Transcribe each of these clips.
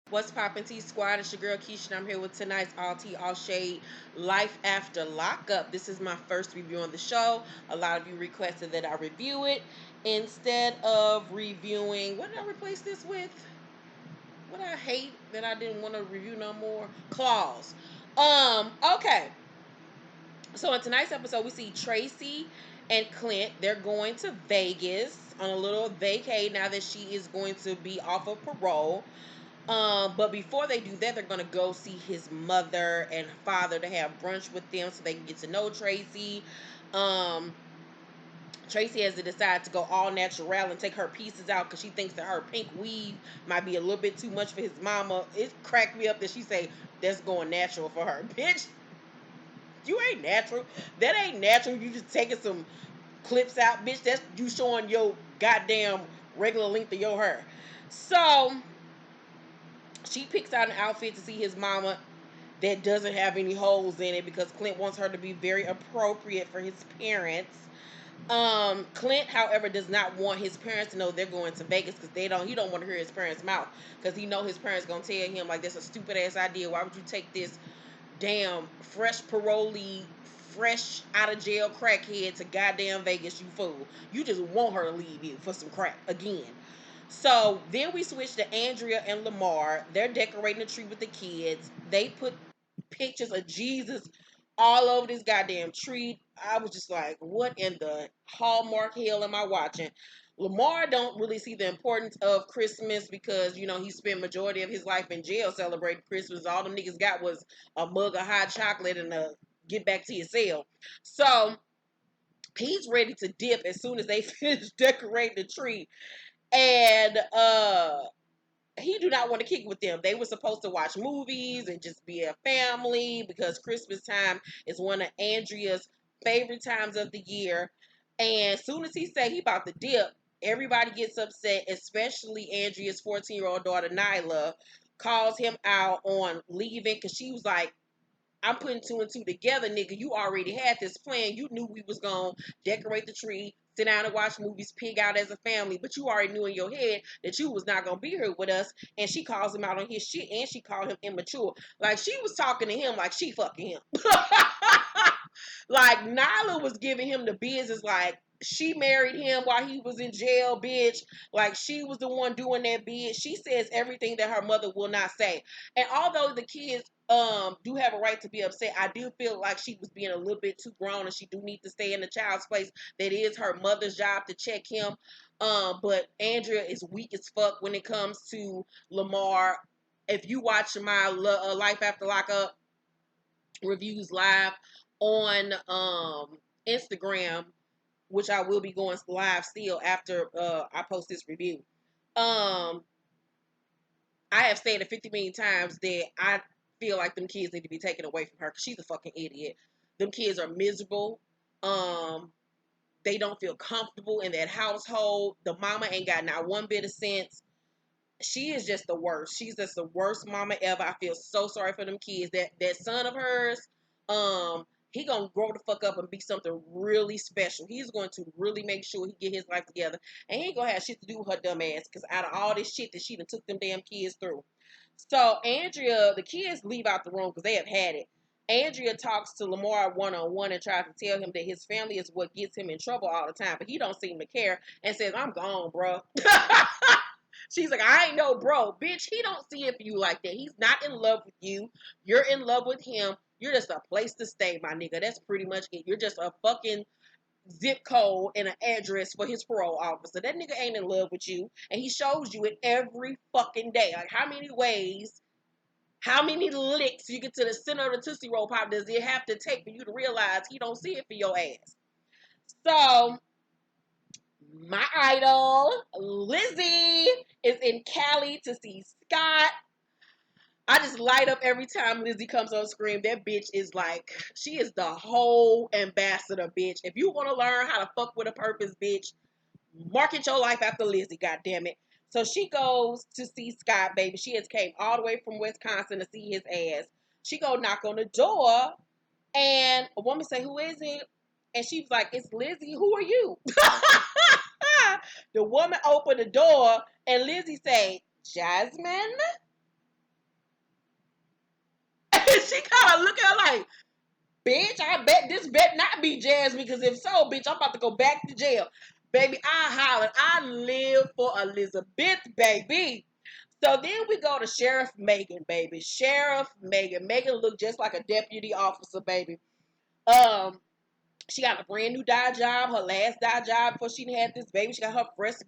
What's poppin' T Squad? It's your girl Keisha, and I'm here with tonight's All Tea All Shade Life After Lockup. This is my first review on the show. A lot of you requested that I review it instead of reviewing. What did I replace this with? What I hate that I didn't want to review no more? Claws. Okay. So in tonight's episode, we see Tracy and Clint. They're going to Vegas on a little vacay now that she is going to be off of parole. But before they do that, they're gonna go see his mother and father to have brunch with them so they can get to know Tracy. Um, Tracy has to decide to go all natural and take her pieces out because she thinks that her pink weave might be a little bit too much for his mama. It cracked me up that she say that's going natural for her. Bitch, you ain't natural. That ain't natural. You just taking some clips out, bitch. That's you showing your goddamn regular length of your hair. So she picks out an outfit to see his mama that doesn't have any holes in it because Clint wants her to be very appropriate for his parents. Clint, however, does not want his parents to know they're going to Vegas because he don't want to hear his parents' mouth because he know his parents gonna tell him like that's a stupid ass idea. Why would you take this damn fresh parolee, fresh out of jail crackhead to goddamn Vegas, you fool? You just want her to leave you for some crack again. So then we switch to Andrea and Lamar. They're decorating the tree with the kids. They put pictures of Jesus all over this goddamn tree. I was just like, what in the hallmark hell am I watching? Lamar don't really see the importance of Christmas because, he spent majority of his life in jail celebrating Christmas. All them niggas got was a mug of hot chocolate and a get back to your cell. So he's ready to dip as soon as they finish decorating the tree. And he do not want to kick with them. They were supposed to watch movies and just be a family because Christmas time is one of Andrea's favorite times of the year. And as soon as he say he about to dip, everybody gets upset, especially Andrea's 14-year-old daughter Nyla calls him out on leaving because she was like, I'm putting two and two together, nigga. You already had this plan. You knew we was gonna decorate the tree, sit down and watch movies, pig out as a family, but you already knew in your head that you was not gonna be here with us. And she calls him out on his shit, and she called him immature. Like she was talking to him like she fucking him. Like Nyla was giving him the business like she married him while he was in jail, bitch. Like she was the one doing that, bitch. She says everything that her mother will not say. And although the kids do have a right to be upset, I do feel like she was being a little bit too grown and she do need to stay in the child's place. That is her mother's job to check him. But Andrea is weak as fuck when it comes to Lamar. If you watch my Life After Lockup reviews live on Instagram, which I will be going live still after I post this review. Um, I have said it 50 million times that I feel like them kids need to be taken away from her because she's a fucking idiot. Them kids are miserable. Um, they don't feel comfortable in that household. The mama ain't got not one bit of sense. She is just the worst. She's just the worst mama ever. I feel so sorry for them kids. That son of hers, he gonna grow the fuck up and be something really special. He's going to really make sure he get his life together, and he ain't gonna have shit to do with her dumb ass. Cause out of all this shit that she done took them damn kids through. So Andrea, the kids leave out the room because they have had it. Andrea talks to Lamar one-on-one and tries to tell him that his family is what gets him in trouble all the time, but he don't seem to care and says, "I'm gone, bro." She's like, I ain't no bro. Bitch, he don't see it for you like that. He's not in love with you. You're in love with him. You're just a place to stay, my nigga. That's pretty much it. You're just a fucking zip code and an address for his parole officer. That nigga ain't in love with you. And he shows you it every fucking day. Like, how many ways, how many licks you get to the center of the Tootsie Roll Pop does it have to take for you to realize he don't see it for your ass? So, my idol, Lizzie, is in Cali to see Scott. I just light up every time Lizzie comes on screen. That bitch is like, she is the whole ambassador, bitch. If you want to learn how to fuck with a purpose, bitch, market your life after Lizzie, goddammit. So she goes to see Scott, baby. She has came all the way from Wisconsin to see his ass. She go knock on the door, and a woman say, "Who is it?" And she was like, "It's Lizzie. Who are you?" The woman opened the door, and Lizzie say, "Jasmine." she kind of look at her like, bitch, I bet this bet not be Jasmine, because if so, bitch, I'm about to go back to jail. Baby, I hollered. I live for Elizabeth, baby. So then we go to Sheriff Megan, baby. Sheriff Megan. Megan looked just like a deputy officer, baby. Um, she got a brand new dye job, her last dye job before she had this baby. She got her first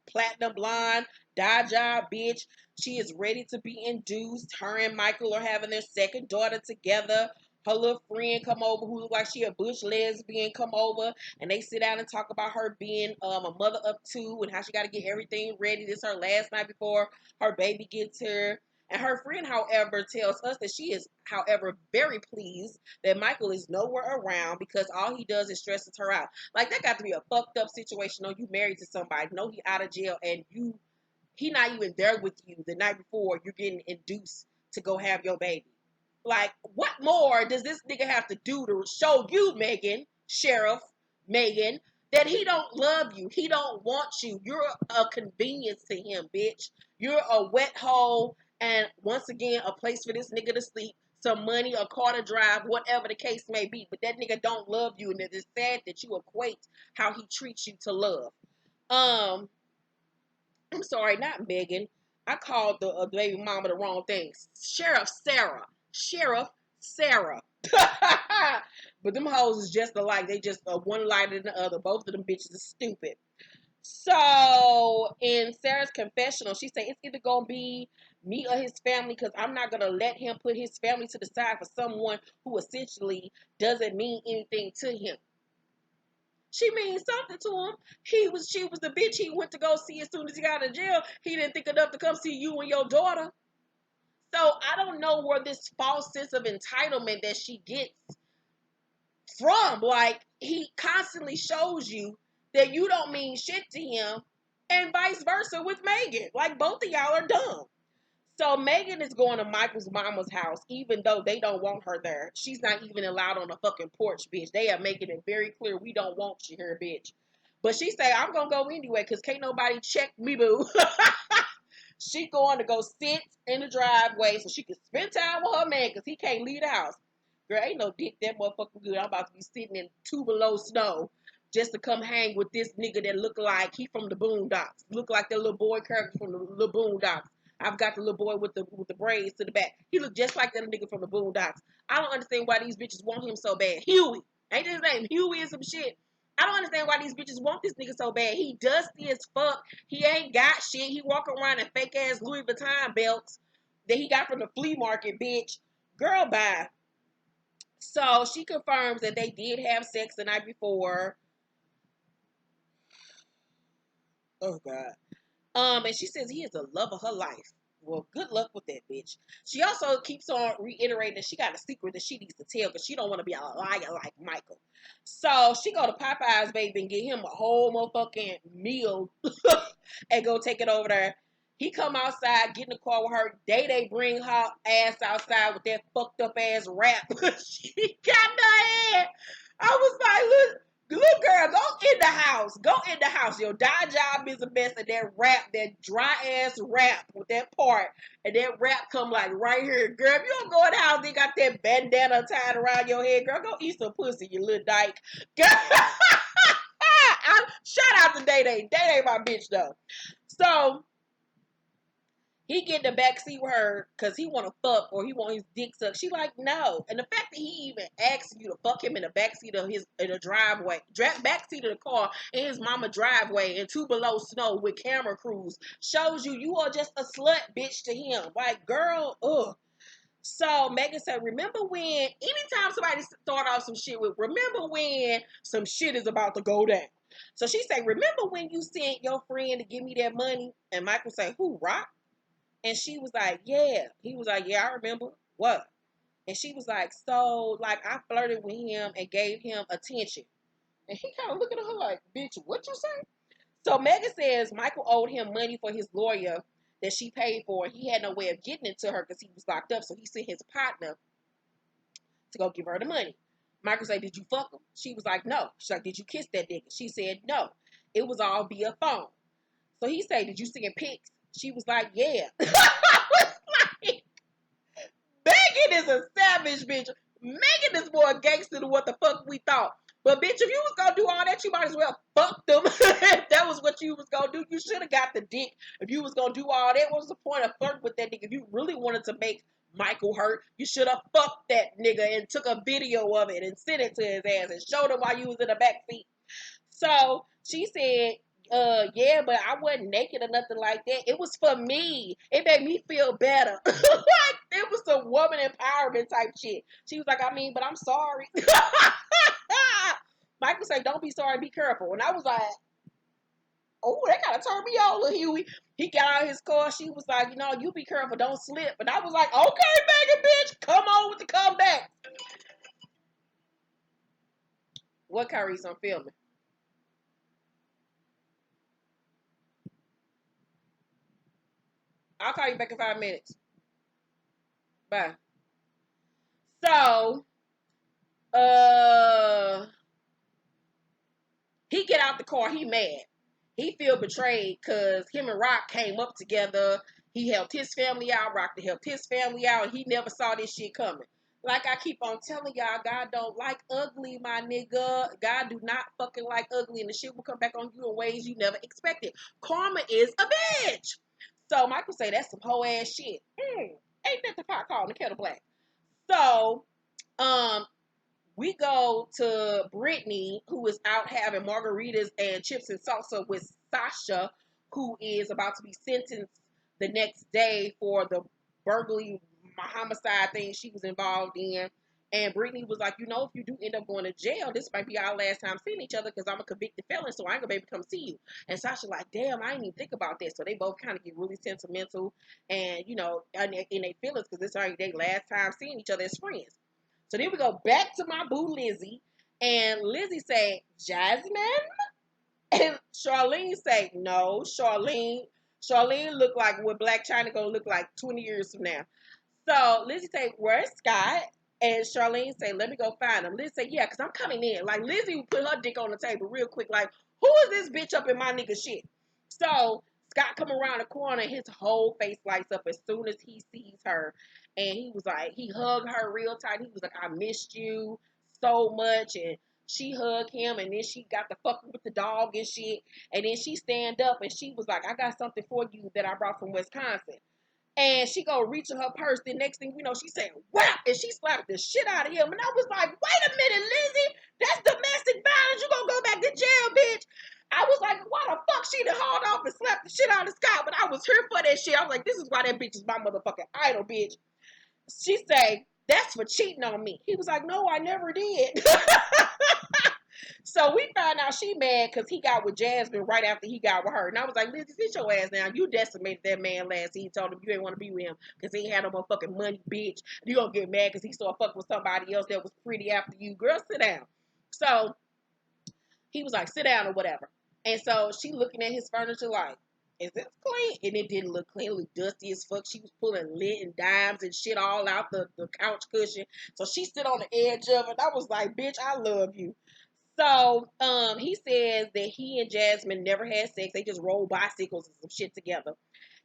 platinum blonde dye job, bitch. She is ready to be induced. Her and Michael are having their second daughter together. Her little friend come over who look like she a bush lesbian come over, and they sit down and talk about her being a mother of two and how she got to get everything ready. This is her last night before her baby gets here. And her friend, however, tells us that she is, however, very pleased that Michael is nowhere around because all he does is stresses her out. Like, that got to be a fucked up situation. No, you married to somebody. No, he out of jail and he not even there with you the night before you're getting induced to go have your baby. Like, what more does this nigga have to do to show you, Megan, Sheriff Megan, that he don't love you? He don't want you. You're a convenience to him, bitch. You're a wet hole and, once again, a place for this nigga to sleep, some money, a car to drive, whatever the case may be. But that nigga don't love you, and it is sad that you equate how he treats you to love. I'm sorry, not Megan. I called the baby mama the wrong thing. Sheriff Sarah. Sheriff Sarah. But them hoes is just alike. They just one lighter than the other. Both of them bitches are stupid. So in Sarah's confessional, she said it's either gonna be me or his family, because I'm not gonna let him put his family to the side for someone who essentially doesn't mean anything to him. She means something to him. She was the bitch he went to go see as soon as he got out of jail. He didn't think enough to come see you and your daughter. So I don't know where this false sense of entitlement that she gets from. Like, he constantly shows you that you don't mean shit to him, and vice versa with Megan. Like, both of y'all are dumb. So Megan is going to Michael's mama's house, even though they don't want her there. She's not even allowed on the fucking porch, bitch. They are making it very clear we don't want you here, bitch. But she say, I'm going to go anyway, because can't nobody check me, boo. She going to go sit in the driveway so she can spend time with her man, because he can't leave the house. Girl, ain't no dick that motherfucking good. I'm about to be sitting in 2 below snow just to come hang with this nigga that look like he from the Boondocks. Look like the little boy character from the little Boondocks. I've got the little boy with the braids to the back. He look just like that nigga from the Boondocks. I don't understand why these bitches want him so bad. Huey. Ain't his name Huey or some shit? I don't understand why these bitches want this nigga so bad. He dusty as fuck. He ain't got shit. He walk around in fake ass Louis Vuitton belts that he got from the flea market, bitch. Girl, bye. So she confirms that they did have sex the night before. Oh God. And she says he is the love of her life. Well, good luck with that, bitch. She also keeps on reiterating that she got a secret that she needs to tell because she don't want to be a liar like Michael. So she go to Popeye's, baby, and get him a whole motherfucking meal and go take it over there. He come outside, get in the car with her. They bring her ass outside with that fucked up ass rap she got in her head. I was like, look. Little girl, go in the house. Go in the house. Your dye job is a mess, and that rap, that dry ass rap with that part, and that rap come like right here. Girl, if you don't go in the house, they got that bandana tied around your head. Girl, go eat some pussy, you little dyke. Girl, shout out to Day Day. Day Day my bitch, though. So, he get in the backseat with her because he want to fuck or he want his dick sucked. She like, no. And the fact that he even asks you to fuck him in the backseat of in the driveway, backseat of the car in his mama driveway in 2 below snow with camera crews shows you are just a slut bitch to him. Like, girl, ugh. So Megan said, remember when, anytime somebody start off some shit with, remember when some shit is about to go down. So she said, remember when you sent your friend to give me that money? And Michael said, who, Rock? And she was like, yeah. He was like, yeah, I remember. What? And she was like, so, like, I flirted with him and gave him attention. And he kind of looking at her like, bitch, what you say? So Megan says Michael owed him money for his lawyer that she paid for. He had no way of getting it to her because he was locked up. So he sent his partner to go give her the money. Michael said, did you fuck him? She was like, no. She's like, did you kiss that nigga? She said, no. It was all via phone. So he said, did you send pics? She was like, yeah. I was like, Megan is a savage, bitch. Making this more gangster than what the fuck we thought. But bitch, if you was gonna do all that, you might as well fuck them. If that was what you was gonna do, you should have got the dick. If you was gonna do all that, what was the point of flirting with that nigga? If you really wanted to make Michael hurt, you should have fucked that nigga and took a video of it and sent it to his ass and showed him while you was in the back seat. So she said, yeah, but I wasn't naked or nothing like that. It was for me. It made me feel better. Like, it was some woman empowerment type shit. She was like, I mean, but I'm sorry. Michael said, don't be sorry, be careful. And I was like, oh, that kind of turned me on, little Huey. He got out of his car. She was like, you know, you be careful, don't slip. And I was like, okay, Megan, bitch, come on with the comeback. What, Kyrese, I'm filming? I'll call you back in 5 minutes. Bye. So, uh, he get out the car. He mad. He feel betrayed because him and Rock came up together. He helped his family out. Rock helped his family out. And he never saw this shit coming. Like I keep on telling y'all, God don't like ugly, my nigga. God do not fucking like ugly, and the shit will come back on you in ways you never expected. Karma is a bitch. So Michael say that's some hoe ass shit. Ain't that the pot calling the kettle black? So, um, we go to Brittany, who is out having margaritas and chips and salsa with Sasha, who is about to be sentenced the next day for the burglary homicide thing she was involved in. And Brittany was like, you know, if you do end up going to jail, this might be our last time seeing each other because I'm a convicted felon, so I ain't gonna be able to come see you. And Sasha like, damn, I didn't even think about that. So they both kind of get really sentimental and, you know, in their feelings because it's already their last time seeing each other as friends. So then we go back to my boo Lizzie, and Lizzie say, Jasmine? And Charlene say, no, Charlene look like what Black China gonna look like 20 years from now. So Lizzie say, where's Scott? And Charlene say, let me go find him. Lizzie say, yeah, because I'm coming in. Like, Lizzie would put her dick on the table real quick. Like, who is this bitch up in my nigga shit? So Scott come around the corner and his whole face lights up as soon as he sees her. And he was like, he hugged her real tight. He was like, I missed you so much. And she hugged him. And then she got the fucking with the dog and shit. And then she stand up and she was like, I got something for you that I brought from Wisconsin. And she go reach in her purse. The next thing we know, she said, whap! And she slapped the shit out of him. And I was like, wait a minute, Lizzie. That's domestic violence. You gonna go back to jail, bitch. I was like, why the fuck she done hauled off and slapped the shit out of Scott? But I was here for that shit. I was like, this is why that bitch is my motherfucking idol, bitch. She say, that's for cheating on me. He was like, no, I never did. So we found out she mad because he got with Jasmine right after he got with her. And I was like, Lizzie, sit your ass down. You decimated that man last. He told him you ain't want to be with him because he ain't had no motherfucking money, bitch. You gonna get mad because he saw fuck with somebody else that was pretty after you. Girl, sit down. So he was like, sit down or whatever. And so she looking at his furniture like, is this clean? And it didn't look clean. It looked dusty as fuck. She was pulling lint and dimes and shit all out the couch cushion. So she stood on the edge of it. I was like, bitch, I love you. So he says that he and Jasmine never had sex. They just rode bicycles and some shit together.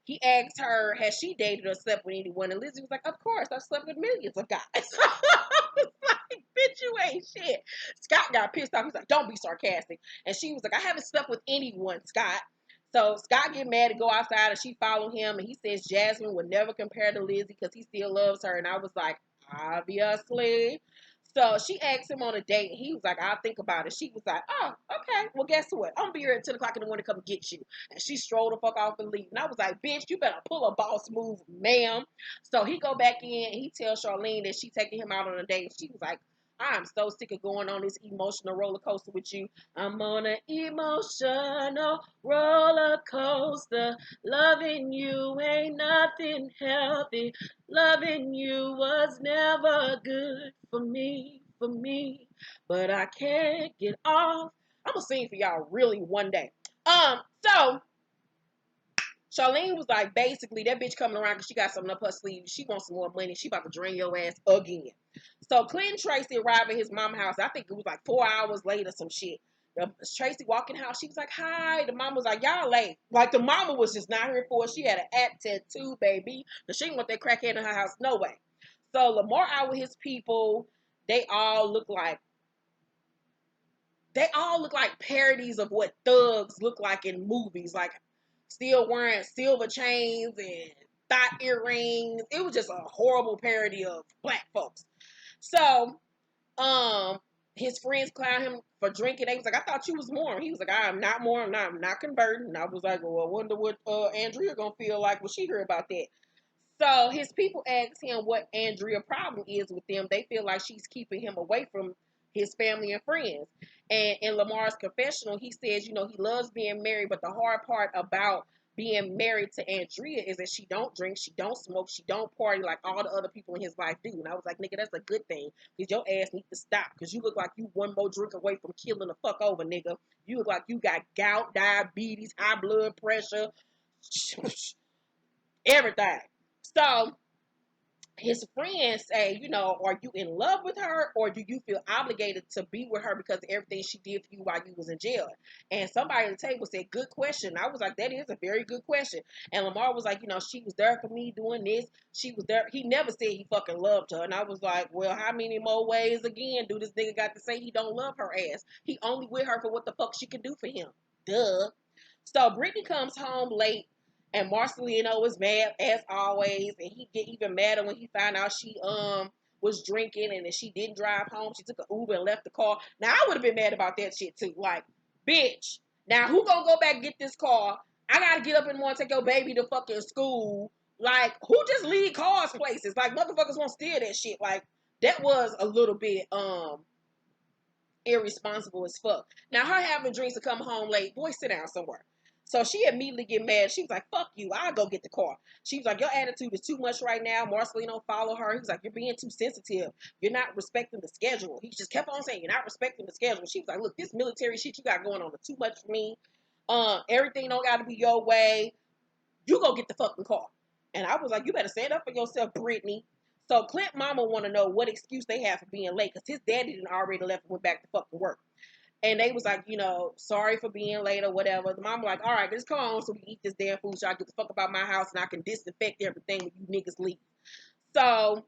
He asked her, has she dated or slept with anyone? And Lizzie was like, of course, I've slept with millions of guys. I was like, bitch, you ain't shit. Scott got pissed off. He's like, don't be sarcastic. And she was like, I haven't slept with anyone, Scott. So Scott get mad and go outside and she followed him. And he says Jasmine would never compare to Lizzie because he still loves her. And I was like, obviously. So she asked him on a date, and he was like, I'll think about it. She was like, oh, okay. Well, guess what? I'm going to be here at 10 o'clock in the morning to come get you. And she strolled the fuck off and leave. And I was like, bitch, you better pull a boss move, ma'am. So he go back in, and he tells Charlene that she taking him out on a date. She was like, I'm so sick of going on this emotional roller coaster with you. I'm on an emotional roller coaster. Loving you ain't nothing healthy. Loving you was never good for me. But I can't get off. I'm gonna sing for y'all really one day. So Charlene was like, basically, that bitch coming around because she got something up her sleeve. She wants some more money. She about to drain your ass again. So Clint and Tracy arrived at his mom's house. I think it was like 4 hours later, some shit. Tracy walking house. She was like, hi. The mom was like, y'all late. Like, the mama was just not here for it. She had an app tattoo, baby. But she didn't want that crackhead in her house. No way. So Lamar out with his people. They all look like parodies of what thugs look like in movies, like still wearing silver chains and thought earrings. It was just a horrible parody of black folks. So, his friends clown him for drinking. They was like, "I thought you was Mormon." He was like, "I am not Mormon. I'm not converting." And I was like, "Well, I wonder what Andrea gonna feel like when she hear about that." So his people asked him what Andrea's problem is with them. They feel like she's keeping him away from his family and friends. And in Lamar's confessional, he says, he loves being married, but the hard part about being married to Andrea is that she don't drink, she don't smoke, she don't party like all the other people in his life do. And I was like, nigga, that's a good thing. Because your ass needs to stop. Because you look like you one more drink away from killing the fuck over, nigga. You look like you got gout, diabetes, high blood pressure, everything. So his friends say, are you in love with her or do you feel obligated to be with her because of everything she did for you while you was in jail? And somebody at the table said, good question. I was like, that is a very good question. And Lamar was like, she was there for me doing this. She was there. He never said he fucking loved her. And I was like, well, how many more ways again do this nigga got to say he don't love her ass? He only with her for what the fuck she could do for him. Duh. So Brittany comes home late and Marcelino was mad as always, and he get even madder when he found out she was drinking and that she didn't drive home. She took an Uber and left the car. Now I would have been mad about that shit too. Like, bitch, now who gonna go back and get this car? I gotta get up in the morning and take your baby to fucking school. Like, who just leave cars places? Like, motherfuckers won't steal that shit. Like, that was a little bit irresponsible as fuck. Now her having drinks to come home late, boy, sit down somewhere. So she immediately get mad. She was like, fuck you, I'll go get the car. She was like, your attitude is too much right now. Marcelino follow her. He was like, you're being too sensitive. You're not respecting the schedule. He just kept on saying, you're not respecting the schedule. She was like, look, this military shit you got going on is too much for me. Everything don't gotta be your way. You go get the fucking car. And I was like, you better stand up for yourself, Brittany. So Clint mama want to know what excuse they have for being late because his daddy didn't already left and went back to fucking work. And they was like, sorry for being late or whatever. The mom was like, all right, just come on so we can eat this damn food so I get the fuck about my house and I can disinfect everything when you niggas leave. So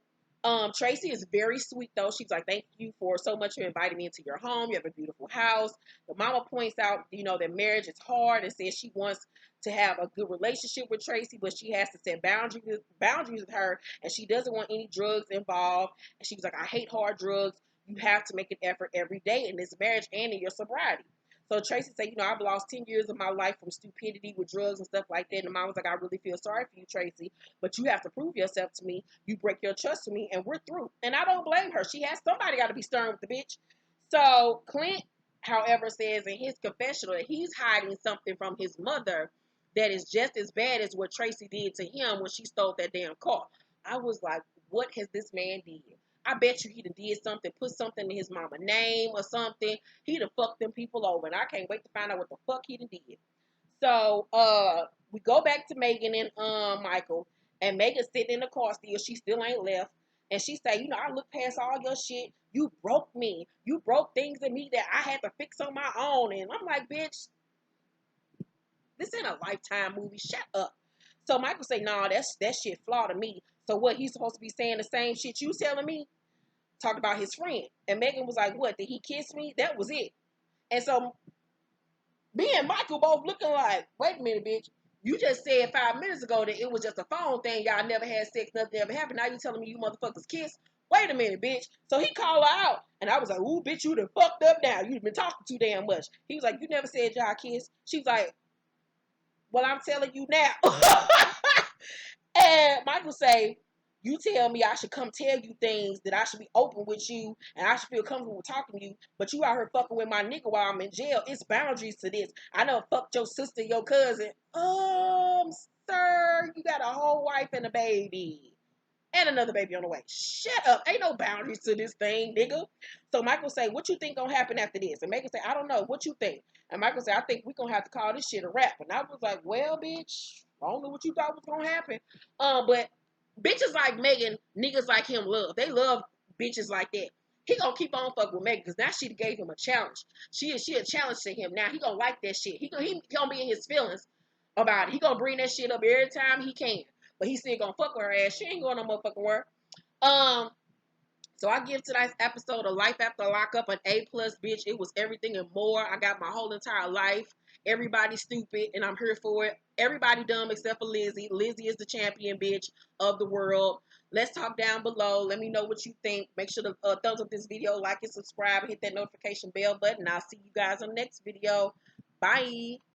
Tracy is very sweet though. She's like, thank you for so much for inviting me into your home. You have a beautiful house. The mama points out, that marriage is hard and says she wants to have a good relationship with Tracy, but she has to set boundaries with her, and she doesn't want any drugs involved. And she was like, I hate hard drugs. You have to make an effort every day in this marriage and in your sobriety. So Tracy said, I've lost 10 years of my life from stupidity with drugs and stuff like that. And the mom was like, I really feel sorry for you, Tracy, but you have to prove yourself to me. You break your trust with me and we're through. And I don't blame her. She has somebody got to be stern with the bitch. So Clint, however, says in his confessional that he's hiding something from his mother that is just as bad as what Tracy did to him when she stole that damn car. I was like, what has this man did? I bet you he done did something, put something in his mama name or something. He done fucked them people over, and I can't wait to find out what the fuck he done did. So we go back to Megan and Michael, and Megan sitting in the car still. She still ain't left. And she say, I look past all your shit. You broke me. You broke things in me that I had to fix on my own. And I'm like, bitch, this ain't a Lifetime movie. Shut up. So Michael say, nah, that shit flawed to me. So what, he's supposed to be saying the same shit you telling me? Talked about his friend. And Megan was like, what, did he kiss me? That was it. And so me and Michael both looking like, wait a minute, bitch. You just said 5 minutes ago that it was just a phone thing. Y'all never had sex, nothing ever happened. Now you telling me you motherfuckers kiss? Wait a minute, bitch. So he called her out. And I was like, ooh, bitch, you done fucked up now. You've been talking too damn much. He was like, you never said y'all kiss. She was like, well, I'm telling you now. And Michael say, you tell me I should come tell you things, that I should be open with you, and I should feel comfortable with talking to you, but you out here fucking with my nigga while I'm in jail. It's boundaries to this. I know fucked your sister, your cousin. Sir, you got a whole wife and a baby. And another baby on the way. Shut up. Ain't no boundaries to this thing, nigga. So Michael say, what you think gonna happen after this? And Megan say, I don't know. What you think? And Michael say, I think we gonna have to call this shit a wrap. And I was like, well, bitch, I don't know what you thought was gonna happen. But bitches like Megan, niggas like him love. They love bitches like that. He gonna keep on fucking with Megan because now she gave him a challenge. She a challenge to him. Now he gonna like that shit. He gonna be in his feelings about it. He gonna bring that shit up every time he can. But he still gonna fuck with her ass. She ain't going no motherfucking where. Um, so I give tonight's episode of Life After Lockup an A plus, bitch. It was everything and more. I got my whole entire life. Everybody's stupid, and I'm here for it. Everybody dumb except for Lizzie. Lizzie is the champion, bitch, of the world. Let's talk down below. Let me know what you think. Make sure to thumbs up this video, like and subscribe, hit that notification bell button. I'll see you guys on the next video. Bye.